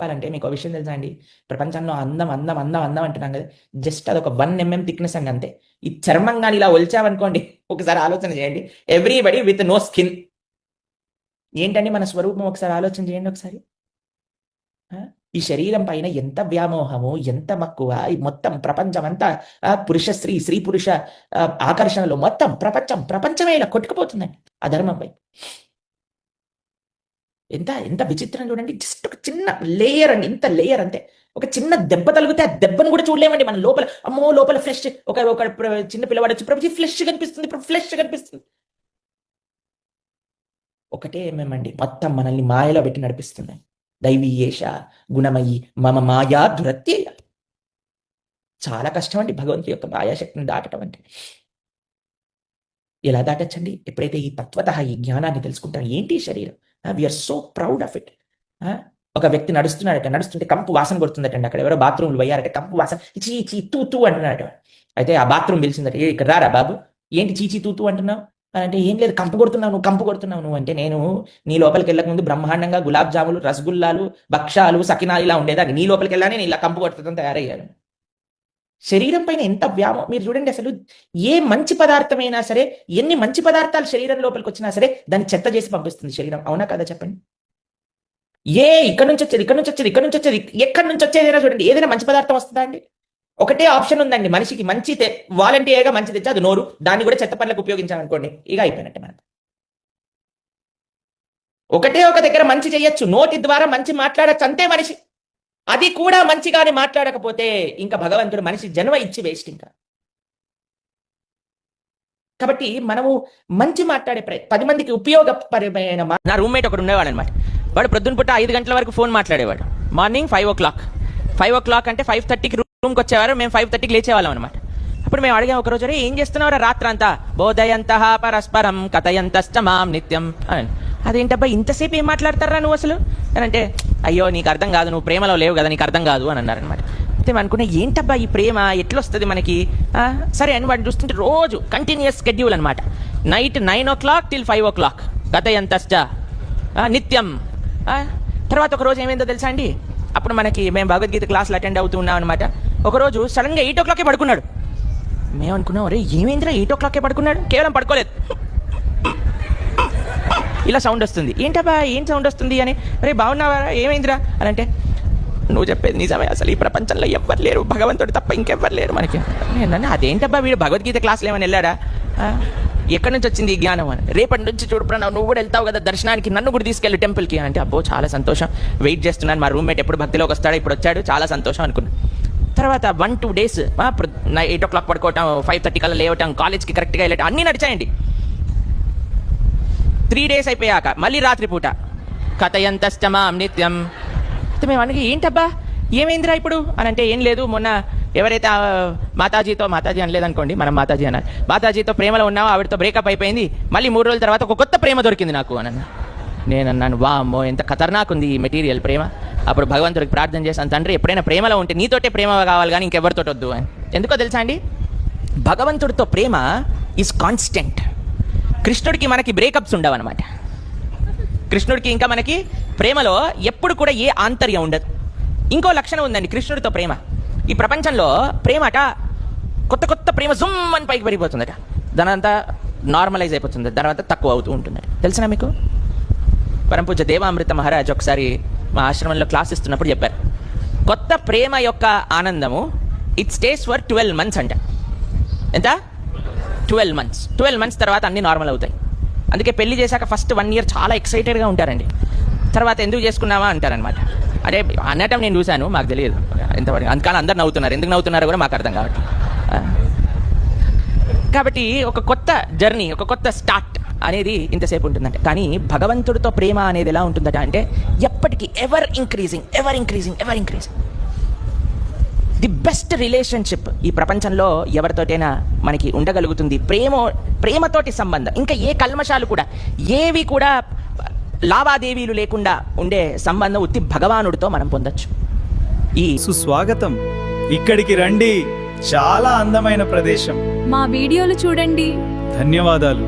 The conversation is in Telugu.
చెప్పాలంటే మీకు ఒక విషయం తెలుసా అండి? ప్రపంచంలో అందం, అందం, అందం, అందం అంటున్నాం కదా! జస్ట్ అదొక 1 mm థిక్‌నెస్ అండి అంతే. ఈ చర్మం గాని ఇలా ఒలిచామనుకోండి ఒకసారి ఆలోచన చేయండి. Everybody with no skin. ఏంటండి మన స్వరూపం ఒకసారి ఆలోచన చేయండి ఒకసారి. ఆ! ఈ శరీరం పైన ఎంత వ్యామోహము, ఎంత మక్కువ, ఈ మొత్తం ప్రపంచమంతా పురుష స్త్రీ, స్త్రీ పురుష ఆకర్షణలో మొత్తం ప్రపంచమే ఇలా కొట్టుకుపోతుందండి అధర్మంపై. ఎంత విచిత్రం చూడండి. జస్ట్ ఒక చిన్న లేయర్ అండి. ఇంత లేయర్ అంతే. ఒక చిన్న దెబ్బ తగిలితే ఆ దెబ్బను కూడా చూడలేమండి మన లోపల. అమ్మో! లోపల ఫ్లెష్ ఒక చిన్న పిల్లవాడు వచ్చి ప్రభుజీ ఫ్లెష్ కనిపిస్తుంది, ఫ్లెష్ కనిపిస్తుంది. ఒకటే మేమండి మొత్తం మనల్ని మాయలో పెట్టి నడిపిస్తుంది. దైవీయేష గుణమయి మమ మాయా దురత్యయ. చాలా కష్టం అండి భగవంతుడి యొక్క మాయాశక్తిని దాటడం అంటే. ఎలా దాటొచ్చండి? ఎప్పుడైతే ఈ తత్వతః ఈ జ్ఞానాన్ని తెలుసుకుంటాం. ఏంటి ఈ శరీరం? We are so proud of it. ఒక వ్యక్తి నడుస్తున్నాడట, నడుస్తుంటే కంపు వాసన కొడుతుందటండి. అక్కడ ఎవరో బాత్రూమ్లు పోయారట, కంపు వాసన చీ చీ తూ తూ అంటున్నాడట. అయితే ఆ బాత్రూమ్ పిలిచిందట, ఇక్కడ రారా బాబు, ఏంటి చీచీ తూ తూ అంటున్నావు అంటే, ఏం లేదు కంపు కొడుతున్నావు నువ్వు అంటే, నేను నీ లోపలికి వెళ్ళక ముందు బ్రహ్మాండంగా గులాబ్ జాములు, రసగుల్లాలు, భక్షాలు, సకినాలు ఇలా ఉండేదాన్ని. నీ లోపలికి వెళ్ళానే నేను ఇలా కంపు కొడుతుందని తయారయ్యాను. శరీరం పైన ఎంత మీరు చూడండి. అసలు ఏ మంచి పదార్థమైనా సరే, ఎన్ని మంచి పదార్థాలు శరీరం లోపలికి వచ్చినా సరే దాన్ని చెత్త చేసి పంపిస్తుంది శరీరం. అవునా కదా చెప్పండి? ఇక్కడ నుంచి వచ్చేది ఎక్కడి నుంచి వచ్చేదైనా చూడండి, ఏదైనా మంచి పదార్థం వస్తుందా అండి? ఒకటే ఆప్షన్ ఉందండి మనిషికి, మంచి వాలంటీర్గా మంచి తెచ్చి అది నోరు. దాన్ని కూడా చెత్త పనులకు ఉపయోగించామనుకోండి, ఇక అయిపోయినట్టే మనం. ఒకటే ఒక దగ్గర మంచి చేయొచ్చు, నోటి ద్వారా మంచి మాట్లాడచ్చు అంతే మనిషి. అది కూడా మంచిగానే మాట్లాడకపోతే ఇంకా భగవంతుడు మనిషి జన్మ ఇచ్చి వేస్ట్ ఇంకా. కాబట్టి మనము మంచి మాట్లాడే 10 మందికి ఉపయోగపరమైన నా రూమ్మేట్ ఒకడు ఉండేవాడు అనమాట. వాడు ప్రొద్దున పుట్ట 5 గంటల వరకు ఫోన్ మాట్లాడేవాడు. మార్నింగ్ 5 o'clock అంటే 5:30కి రూమ్కి వచ్చేవారు. మేము 5:30కి లేచేవాళ్ళం అనమాట. అప్పుడు మేము అడిగాం ఒకరోజు, ఏం చేస్తున్నావు రాత్రంతా? బోధయంతః పరస్పరం కథయంతశ్చ మాం నిత్యం అని. అదేంటబ్బా ఇంతసేపు ఏం మాట్లాడతారా నువ్వు అసలు అని అంటే, అయ్యో నీకు అర్థం కాదు, నువ్వు ప్రేమలో లేవు కదా, నీకు అర్థం కాదు అని అన్నారనమాట. అయితే అనుకున్నా, ఏంటబ్బా ఈ ప్రేమ ఎట్లొస్తుంది మనకి? సరే అని వాడిని చూస్తుంటే రోజు కంటిన్యూస్ షెడ్యూల్ అనమాట. నైట్ 9 o'clock till 5 o'clock కథయంతశ్చ నిత్యం. తర్వాత ఒక రోజు ఏమైందో తెలుసా అండి? అప్పుడు మేము భగవద్గీత క్లాసులు అటెండ్ అవుతూ ఉన్నాం అనమాట. ఒకరోజు సడన్గా 8 o'clockకే పడుకున్నాడు. మేము అనుకున్నాం, అరే ఏమైందిరా 8 o'clockకే పడుకున్నాడు? కేవలం పడుకోలేదు, ఇలా సౌండ్ వస్తుంది. ఏంటబ్బా ఏం సౌండ్ వస్తుంది అని, అరే బాగున్నావా, ఏమైందిరా అని అంటే, నువ్వు చెప్పేది నిజమే, అసలు ఈ ప్రపంచంలో ఎవ్వరు లేరు, భగవంతుడు తప్ప ఇంకెవ్వరు లేరు మనకి. నేను అదేంటబ్బా వీడు భగవద్గీత క్లాసులు ఏమైనా వెళ్ళాడా? ఎక్కడి నుంచి వచ్చింది ఈ జ్ఞానం అని. రేపటి నుంచి చూడు ప్రణవ్, నువ్వు కూడా వెళ్తావు కదా దర్శనానికి, నన్ను కూడా తీసుకెళ్ళి టెంపుల్కి అంటే, అబ్బో చాలా సంతోషం, వెయిట్ చేస్తున్నాను, మా రూమ్మేట్ ఎప్పుడు భక్తిలోకి వస్తాడో, ఇప్పుడు వచ్చాడు, చాలా సంతోషం అనుకున్నాను. తర్వాత 1-2 days 8 o'clock పడుకోవటం, 5:30 కల్లా లేవటం, కాలేజ్కి కరెక్ట్గా వెళ్ళటం అన్నీ నడిచాయండి. 3 days అయిపోయాక మళ్ళీ రాత్రిపూట కథయంతశ్చ మాం నిత్యం. మేము అనగా ఏంటబ్బా ఏమైందిరా ఇప్పుడు అని అంటే, ఏం లేదు, మొన్న ఎవరైతే మాతాజీ అనలేదనుకోండి, మనం మాతాజీ అన్నారు, మాతాజీతో ప్రేమలో ఉన్నావో ఆవిడతో బ్రేకప్ అయిపోయింది, మళ్ళీ 3 రోజుల తర్వాత ఒక కొత్త ప్రేమ దొరికింది నాకు అని అన్నా. నేను అన్నాను, వామ్మో ఎంత ఖతర్నాక్ ఉంది ఈ మెటీరియల్ ప్రేమ. అప్పుడు భగవంతుడికి ప్రార్థన చేశాను, తండ్రి ఎప్పుడైనా ప్రేమలో ఉంటే నీతోటే ప్రేమ కావాలి కానీ ఇంకెవరితో వద్దు అని. ఎందుకో తెలుసా అండి? భగవంతుడితో ప్రేమ ఈజ్ కాన్స్టెంట్. కృష్ణుడికి మనకి బ్రేకప్స్ ఉండవు అనమాట. కృష్ణుడికి ఇంకా మనకి ప్రేమలో ఎప్పుడు కూడా ఏ ఆంతర్యం ఉండదు. ఇంకో లక్షణం ఉందండి కృష్ణుడితో ప్రేమ. ఈ ప్రపంచంలో ప్రేమ అట కొత్త ప్రేమ జుమ్ అని పైకి పెరిగిపోతుందట, దానంతా నార్మలైజ్ అయిపోతుంది, తర్వాత తక్కువ అవుతూ ఉంటుంది. తెలిసినా మీకు? పరమపూజ్య దేవామృత మహారాజ్ ఒకసారి మా ఆశ్రమంలో క్లాస్ ఇస్తున్నప్పుడు చెప్పారు, కొత్త ప్రేమ యొక్క ఆనందము ఇట్ స్టేస్ ఫర్ 12 months అంట. ఎంత? 12 months తర్వాత అన్నీ నార్మల్ అవుతాయి. అందుకే పెళ్లి చేశాక ఫస్ట్ 1 year చాలా ఎక్సైటెడ్గా ఉంటారండి, తర్వాత ఎందుకు చేసుకున్నావా అంటారనమాట. అదే అనటం నేను చూశాను, మాకు తెలియదు ఎంతవరకు, అందుకని అందరు నవ్వుతున్నారు, ఎందుకు నవ్వుతున్నారో కూడా మాకు అర్థం కావట్లేదు. కాబట్టి ఒక కొత్త జర్నీ, ఒక కొత్త స్టార్ట్ అనేది ఇంతసేపు ఉంటుందంటే, కానీ భగవంతుడితో ప్రేమ అనేది ఎలా ఉంటుందట అంటే, ఎప్పటికీ ever increasing. The best relationship ఈ ప్రపంచంలో ఎవరితోటైనా మనకి ఉండగలుగుతుంది. ప్రేమతోటి సంబంధం, ఇంకా ఏ కల్మషాలు కూడా, ఏవి కూడా లావాదేవీలు లేకుండా ఉండే సంబంధం ఉత్తి భగవానుడితో మనం పొందొచ్చు. సుస్వాగతం, ఇక్కడికి రండి, చాలా అందమైన ప్రదేశం. మా వీడియోలు చూడండి. ధన్యవాదాలు.